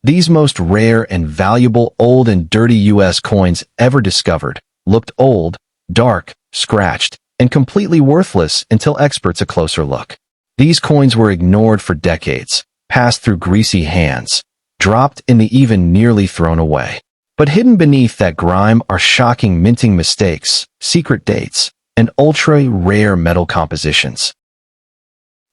These most rare and valuable old and dirty U.S. coins ever discovered looked old, dark, scratched, and completely worthless until experts a closer look. These coins were ignored for decades, passed through greasy hands, dropped in the even nearly thrown away. But hidden beneath that grime are shocking minting mistakes, secret dates, and ultra-rare metal compositions.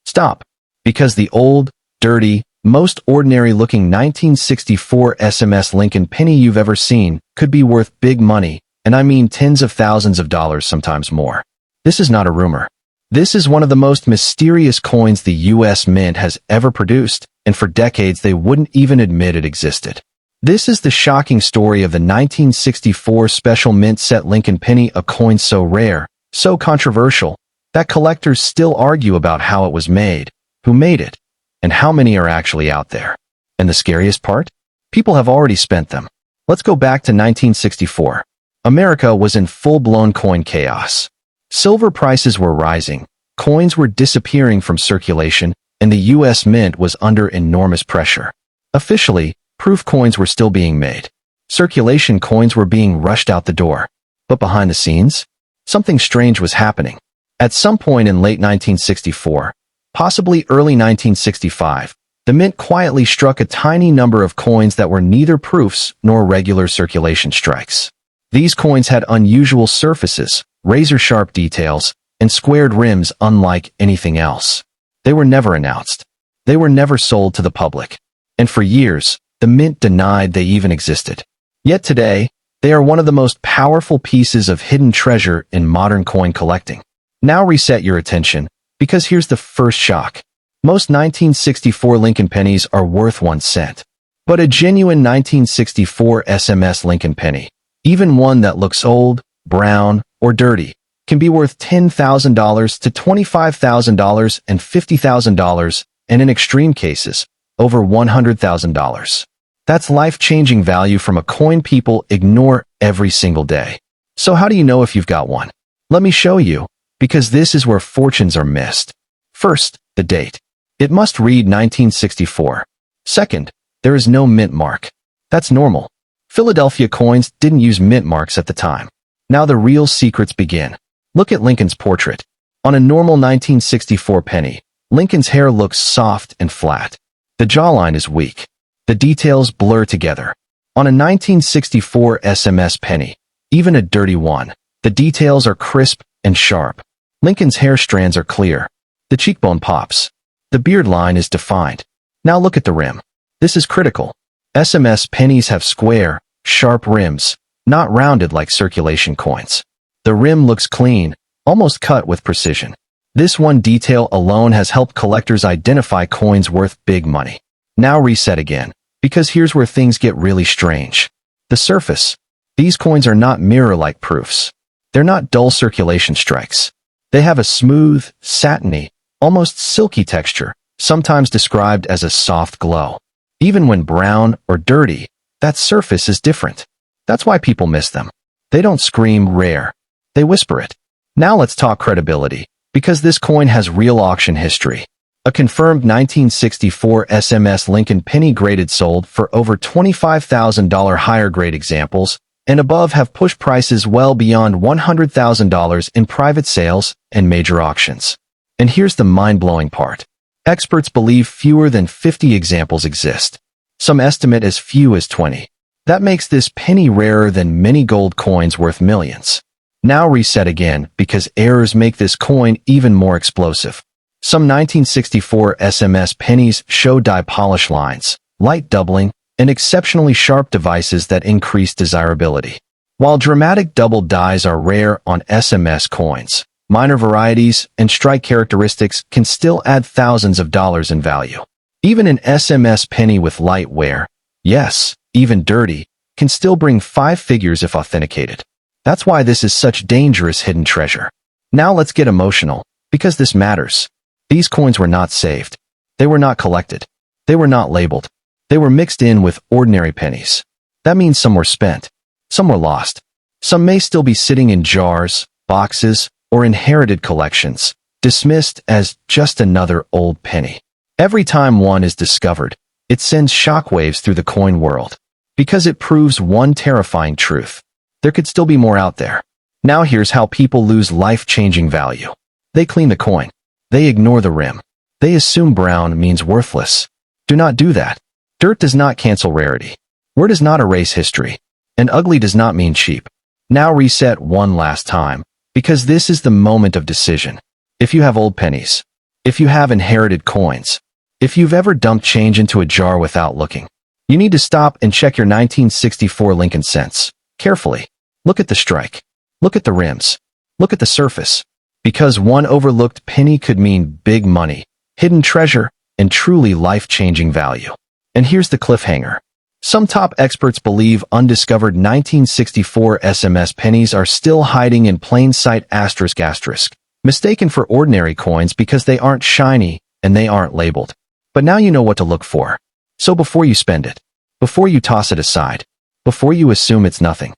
Stop, because the old, dirty, most ordinary-looking 1964 SMS Lincoln Penny you've ever seen could be worth big money, and I mean tens of thousands of dollars, sometimes more. This is not a rumor. This is one of the most mysterious coins the U.S. Mint has ever produced, and for decades they wouldn't even admit it existed. This is the shocking story of the 1964 Special Mint Set Lincoln Penny, a coin so rare, so controversial, that collectors still argue about how it was made, who made it, and how many are actually out there. And the scariest part? People have already spent them. Let's go back to 1964. America was in full-blown coin chaos. Silver prices were rising, coins were disappearing from circulation, and the U.S. Mint was under enormous pressure. Officially, proof coins were still being made. Circulation coins were being rushed out the door. But behind the scenes, something strange was happening. At some point in late 1964, possibly early 1965, the Mint quietly struck a tiny number of coins that were neither proofs nor regular circulation strikes. These coins had unusual surfaces, razor-sharp details, and squared rims unlike anything else. They were never announced. They were never sold to the public. And for years, the Mint denied they even existed. Yet today, they are one of the most powerful pieces of hidden treasure in modern coin collecting. Now reset your attention, because here's the first shock. Most 1964 Lincoln pennies are worth 1 cent. But a genuine 1964 SMS Lincoln Penny, even one that looks old, brown, or dirty, can be worth $10,000 to $25,000 and $50,000, and in extreme cases, over $100,000. That's life-changing value from a coin people ignore every single day. So how do you know if you've got one? Let me show you, because this is where fortunes are missed. First, the date. It must read 1964. Second, there is no mint mark. That's normal. Philadelphia coins didn't use mint marks at the time. Now the real secrets begin. Look at Lincoln's portrait. On a normal 1964 penny, Lincoln's hair looks soft and flat. The jawline is weak. The details blur together. On a 1964 SMS penny, even a dirty one, the details are crisp and sharp. Lincoln's hair strands are clear. The cheekbone pops. The beard line is defined. Now look at the rim. This is critical. SMS pennies have square, sharp rims, not rounded like circulation coins. The rim looks clean, almost cut with precision. This one detail alone has helped collectors identify coins worth big money. Now reset again, because here's where things get really strange. The surface. These coins are not mirror-like proofs. They're not dull circulation strikes. They have a smooth, satiny, almost silky texture, sometimes described as a soft glow. Even when brown or dirty, that surface is different. That's why people miss them. They don't scream rare. They whisper it. Now let's talk credibility, because this coin has real auction history. A confirmed 1964 SMS Lincoln Penny graded sold for over $25,000. Higher grade examples and above have pushed prices well beyond $100,000 in private sales and major auctions. And here's the mind-blowing part. Experts believe fewer than 50 examples exist. Some estimate as few as 20. That makes this penny rarer than many gold coins worth millions. Now reset again, because errors make this coin even more explosive. Some 1964 SMS pennies show die polish lines, light doubling, and exceptionally sharp devices that increase desirability. While dramatic double dies are rare on SMS coins, minor varieties and strike characteristics can still add thousands of dollars in value. Even an SMS penny with light wear, yes, even dirty, can still bring 5 figures if authenticated. That's why this is such dangerous hidden treasure. Now let's get emotional, because this matters. These coins were not saved. They were not collected. They were not labeled. They were mixed in with ordinary pennies. That means some were spent. Some were lost. Some may still be sitting in jars, boxes, or inherited collections, dismissed as just another old penny. Every time one is discovered, It sends shockwaves through the coin world. Because it proves one terrifying truth. There could still be more out there. Now here's how people lose life-changing value. They clean the coin. They ignore the rim. They assume brown means worthless. Do not do that. Dirt does not cancel rarity. Word does not erase history. And ugly does not mean cheap. Now reset one last time, because this is the moment of decision. If you have old pennies, if you have inherited coins, if you've ever dumped change into a jar without looking, you need to stop and check your 1964 Lincoln cents. Carefully. Look at the strike. Look at the rims. Look at the surface. Because one overlooked penny could mean big money, hidden treasure, and truly life-changing value. And here's the cliffhanger. Some top experts believe undiscovered 1964 SMS pennies are still hiding in plain sight ***, mistaken for ordinary coins because they aren't shiny and they aren't labeled. But now you know what to look for. So before you spend it, before you toss it aside, before you assume it's nothing,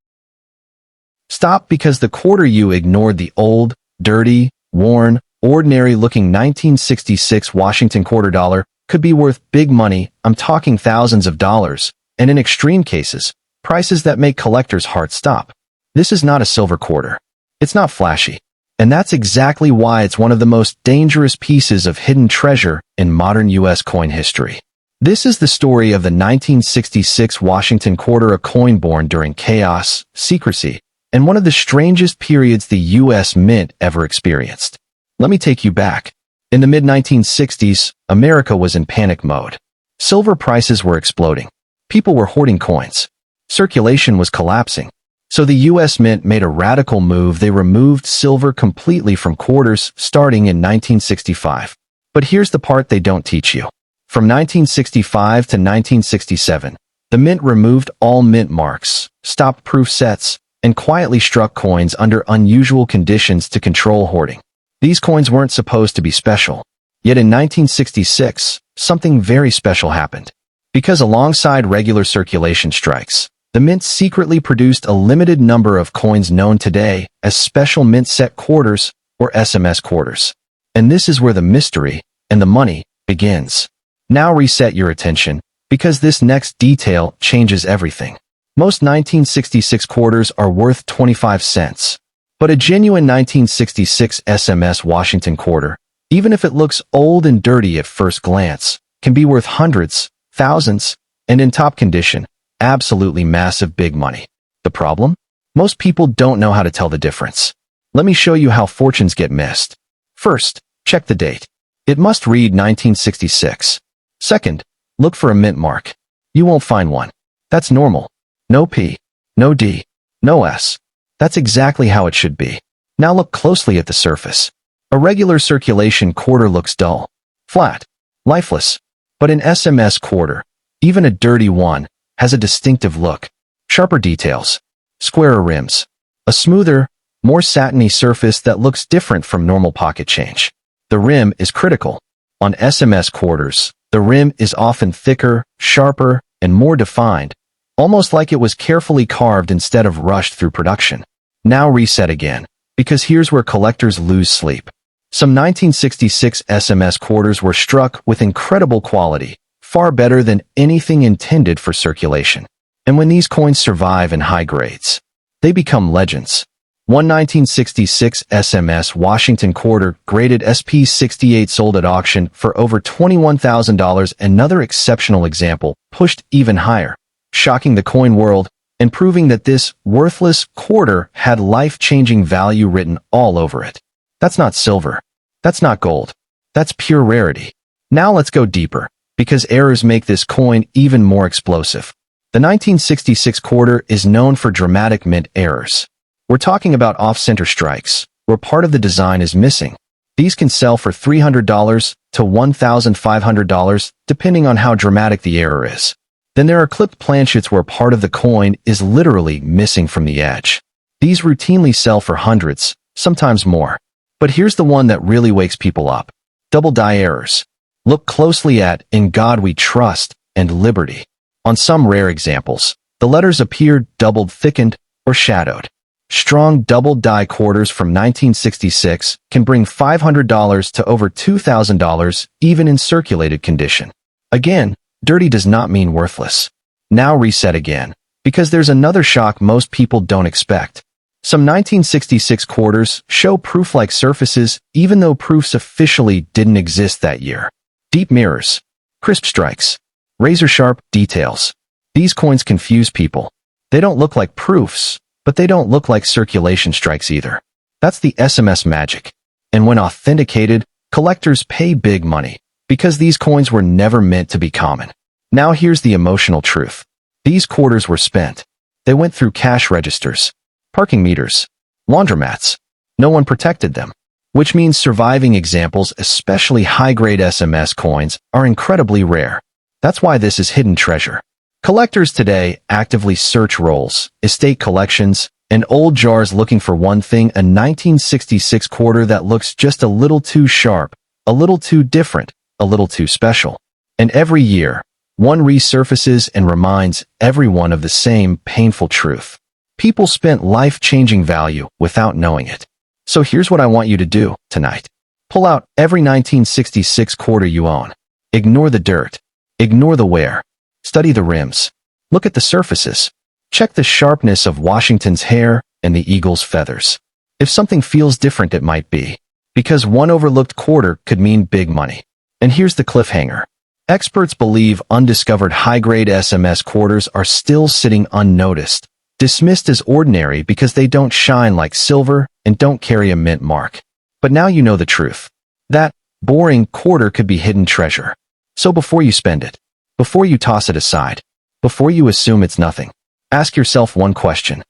stop, because the quarter you ignored, the old, dirty, worn, ordinary-looking 1966 Washington quarter dollar, could be worth big money. I'm talking thousands of dollars, and in extreme cases, prices that make collectors' hearts stop. This is not a silver quarter. It's not flashy. And that's exactly why it's one of the most dangerous pieces of hidden treasure in modern U.S. coin history. This is the story of the 1966 Washington quarter, a coin born during chaos, secrecy, and one of the strangest periods the U.S. Mint ever experienced. Let me take you back. In the mid-1960s, America was in panic mode. Silver prices were exploding. People were hoarding coins. Circulation was collapsing. So the U.S. Mint made a radical move. They removed silver completely from quarters starting in 1965. But here's the part they don't teach you. From 1965 to 1967, the Mint removed all mint marks, stopped proof sets, and quietly struck coins under unusual conditions to control hoarding. These coins weren't supposed to be special. Yet in 1966, something very special happened. Because alongside regular circulation strikes, the Mint secretly produced a limited number of coins known today as special mint set quarters, or SMS quarters. And this is where the mystery and the money begins. Now reset your attention, because this next detail changes everything. Most 1966 quarters are worth 25 cents. But a genuine 1966 SMS Washington quarter, even if it looks old and dirty at first glance, can be worth hundreds, thousands, and in top condition, absolutely massive big money. The problem? Most people don't know how to tell the difference. Let me show you how fortunes get missed. First, check the date. It must read 1966. Second, look for a mint mark. You won't find one. That's normal. No P, no D, no S. That's exactly how it should be. Now look closely at the surface. A regular circulation quarter looks dull, flat, lifeless. But an SMS quarter, even a dirty one, has a distinctive look. Sharper details, squarer rims, a smoother, more satiny surface that looks different from normal pocket change. The rim is critical. On SMS quarters, the rim is often thicker, sharper, and more defined, almost like it was carefully carved instead of rushed through production. Now reset again, because here's where collectors lose sleep. Some 1966 SMS quarters were struck with incredible quality, far better than anything intended for circulation. And when these coins survive in high grades, they become legends. One 1966 SMS Washington quarter, graded SP68, sold at auction for over $21,000. Another exceptional example, pushed even higher, shocking the coin world and proving that this worthless quarter had life-changing value written all over it. That's not silver. That's not gold. That's pure rarity. Now let's go deeper, because errors make this coin even more explosive. The 1966 quarter is known for dramatic mint errors. We're talking about off-center strikes, where part of the design is missing. These can sell for $300 to $1,500, depending on how dramatic the error is. Then there are clipped planchets where part of the coin is literally missing from the edge. These routinely sell for hundreds, sometimes more. But here's the one that really wakes people up. Double die errors. Look closely at "In God We Trust" and "Liberty." On some rare examples, the letters appear doubled, thickened, or shadowed. Strong double die quarters from 1966 can bring $500 to over $2,000, even in circulated condition. Again, Dirty does not mean worthless. Now reset again, because there's another shock most people don't expect. Some 1966 quarters show proof-like surfaces even though proofs officially didn't exist that year. Deep mirrors, crisp strikes, razor-sharp details. These coins confuse people. They don't look like proofs, but they don't look like circulation strikes either. That's the SMS magic. And when authenticated, collectors pay big money, because these coins were never meant to be common. Now here's the emotional truth. These quarters were spent. They went through cash registers, parking meters, laundromats. No one protected them, which means surviving examples, especially high-grade SMS coins, are incredibly rare. That's why this is hidden treasure. Collectors today actively search rolls, estate collections, and old jars looking for one thing: a 1966 quarter that looks just a little too sharp, a little too different, a little too special. And every year, one resurfaces and reminds everyone of the same painful truth. People spent life-changing value without knowing it. So here's what I want you to do tonight. Pull out every 1966 quarter you own. Ignore the dirt. Ignore the wear. Study the rims. Look at the surfaces. Check the sharpness of Washington's hair and the eagle's feathers. If something feels different, it might be because one overlooked quarter could mean big money. And here's the cliffhanger. Experts believe undiscovered high-grade SMS quarters are still sitting unnoticed, dismissed as ordinary because they don't shine like silver and don't carry a mint mark. But now you know the truth. That boring quarter could be hidden treasure. So before you spend it, before you toss it aside, before you assume it's nothing, ask yourself one question.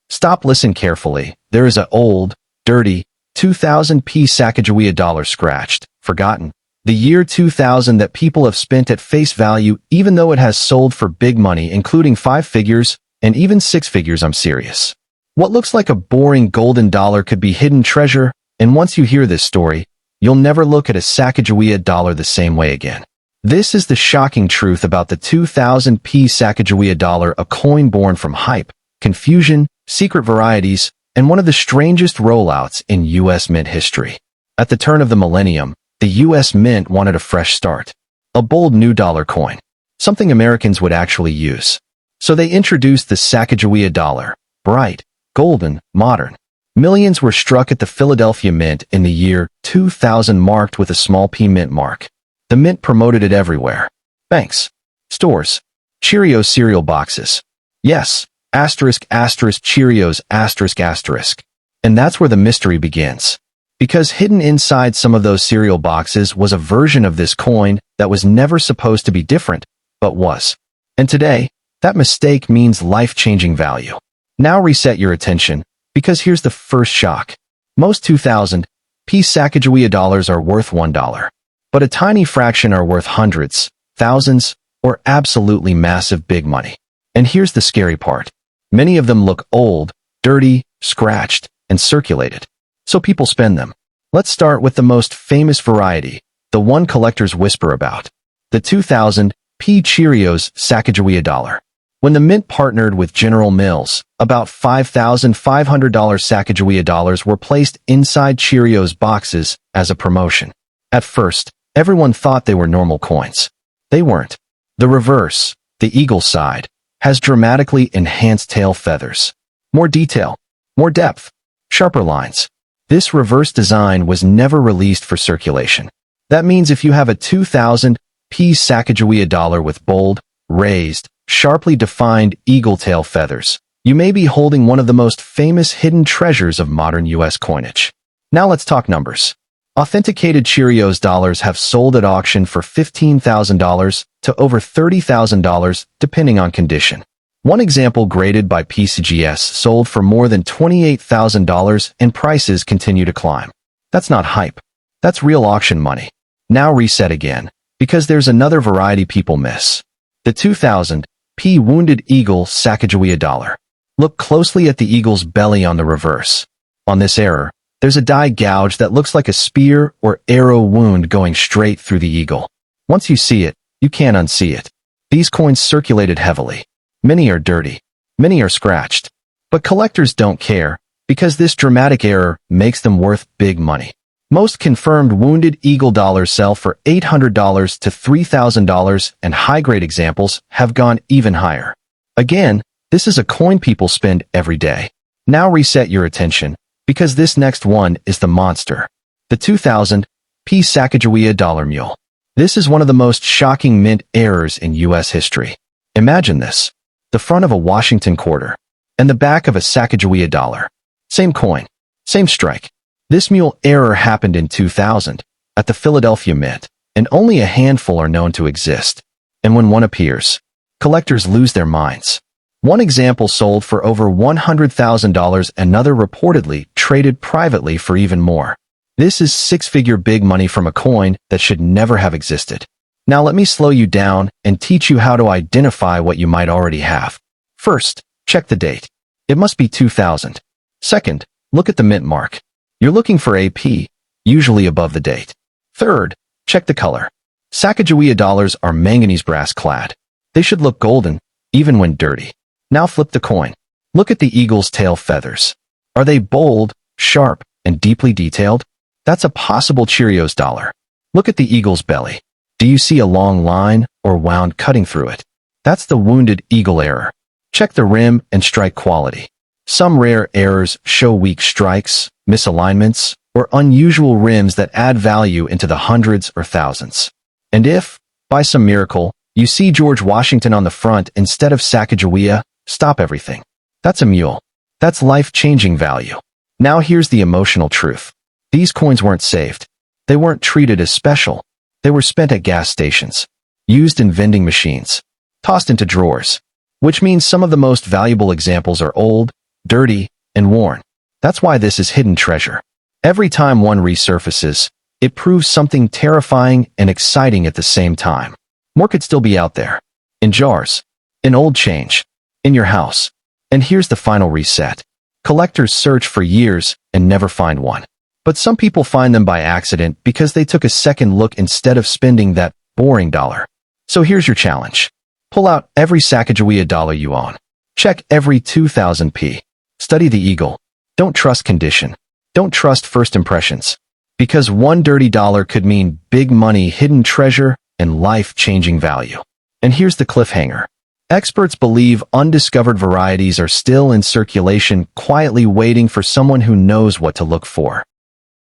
Stop, listen carefully. There is an old, dirty, 2000p Sacagawea dollar scratched, forgotten. The year 2000 that people have spent at face value even though it has sold for big money, including 5 figures and even 6 figures. I'm serious. What looks like a boring golden dollar could be hidden treasure, and once you hear this story, you'll never look at a Sacagawea dollar the same way again. This is the shocking truth about the 2000p Sacagawea dollar, a coin born from hype, confusion, secret varieties, and one of the strangest rollouts in U.S. mint history. At the turn of the millennium, the U.S. Mint wanted a fresh start, a bold new dollar coin, something Americans would actually use. So they introduced the Sacagawea dollar, bright, golden, modern. Millions were struck at the Philadelphia Mint in the year 2000, marked with a small P mint mark. The Mint promoted it everywhere. Banks, stores, Cheerios cereal boxes. Yes, asterisk, asterisk, Cheerios, asterisk, asterisk. And that's where the mystery begins. Because hidden inside some of those cereal boxes was a version of this coin that was never supposed to be different, but was. And today, that mistake means life-changing value. Now reset your attention, because here's the first shock. Most 2000p Sacagawea dollars are worth $1, but a tiny fraction are worth hundreds, thousands, or absolutely massive big money. And here's the scary part. Many of them look old, dirty, scratched, and circulated. So people spend them. Let's start with the most famous variety, the one collectors whisper about. The 2000p Cheerios Sacagawea dollar. When the Mint partnered with General Mills, about $5,500 Sacagawea dollars were placed inside Cheerios boxes as a promotion. At first, everyone thought they were normal coins. They weren't. The reverse, the eagle side, has dramatically enhanced tail feathers. More detail, more depth, sharper lines. This reverse design was never released for circulation. That means if you have a 2000p Sacagawea dollar with bold, raised, sharply defined eagle tail feathers, you may be holding one of the most famous hidden treasures of modern U.S. coinage. Now let's talk numbers. Authenticated Cheerios dollars have sold at auction for $15,000 to over $30,000, depending on condition. One example, graded by PCGS, sold for more than $28,000, and prices continue to climb. That's not hype. That's real auction money. Now reset again, because there's another variety people miss. The 2000p Wounded Eagle Sacagawea dollar. Look closely at the eagle's belly on the reverse. On this error, there's a die gouge that looks like a spear or arrow wound going straight through the eagle. Once you see it, you can't unsee it. These coins circulated heavily. Many are dirty. Many are scratched. But collectors don't care, because this dramatic error makes them worth big money. Most confirmed Wounded Eagle dollars sell for $800 to $3,000, and high-grade examples have gone even higher. Again, this is a coin people spend every day. Now reset your attention, because this next one is the monster. The 2000 P Sacagawea Dollar Mule. This is one of the most shocking mint errors in U.S. history. Imagine this. The front of a Washington quarter, and the back of a Sacagawea dollar. Same coin, same strike. This mule error happened in 2000 at the Philadelphia Mint, and only a handful are known to exist. And when one appears, collectors lose their minds. One example sold for over $100,000, another reportedly traded privately for even more. This is six-figure big money from a coin that should never have existed. Now let me slow you down and teach you how to identify what you might already have. First, check the date. It must be 2000. Second, look at the mint mark. You're looking for AP, usually above the date. Third, check the color. Sacagawea dollars are manganese brass clad. They should look golden, even when dirty. Now flip the coin. Look at the eagle's tail feathers. Are they bold, sharp, and deeply detailed? That's a possible Cheerios dollar. Look at the eagle's belly. Do you see a long line or wound cutting through it? That's the Wounded Eagle error. Check the rim and strike quality. Some rare errors show weak strikes, misalignments, or unusual rims that add value into the hundreds or thousands. And if, by some miracle, you see George Washington on the front instead of Sacagawea, stop everything. That's a mule. That's life-changing value. Now here's the emotional truth. These coins weren't saved. They weren't treated as special. They were spent at gas stations, used in vending machines, tossed into drawers, which means some of the most valuable examples are old, dirty, and worn. That's why this is hidden treasure. Every time one resurfaces, it proves something terrifying and exciting at the same time. More could still be out there. In jars, in old change, in your house. And here's the final reset. Collectors search for years and never find one. But some people find them by accident because they took a second look instead of spending that boring dollar. So here's your challenge. Pull out every Sacagawea dollar you own. Check every 2000p. Study the eagle. Don't trust condition. Don't trust first impressions. Because one dirty dollar could mean big money, hidden treasure, and life-changing value. And here's the cliffhanger. Experts believe undiscovered varieties are still in circulation, quietly waiting for someone who knows what to look for.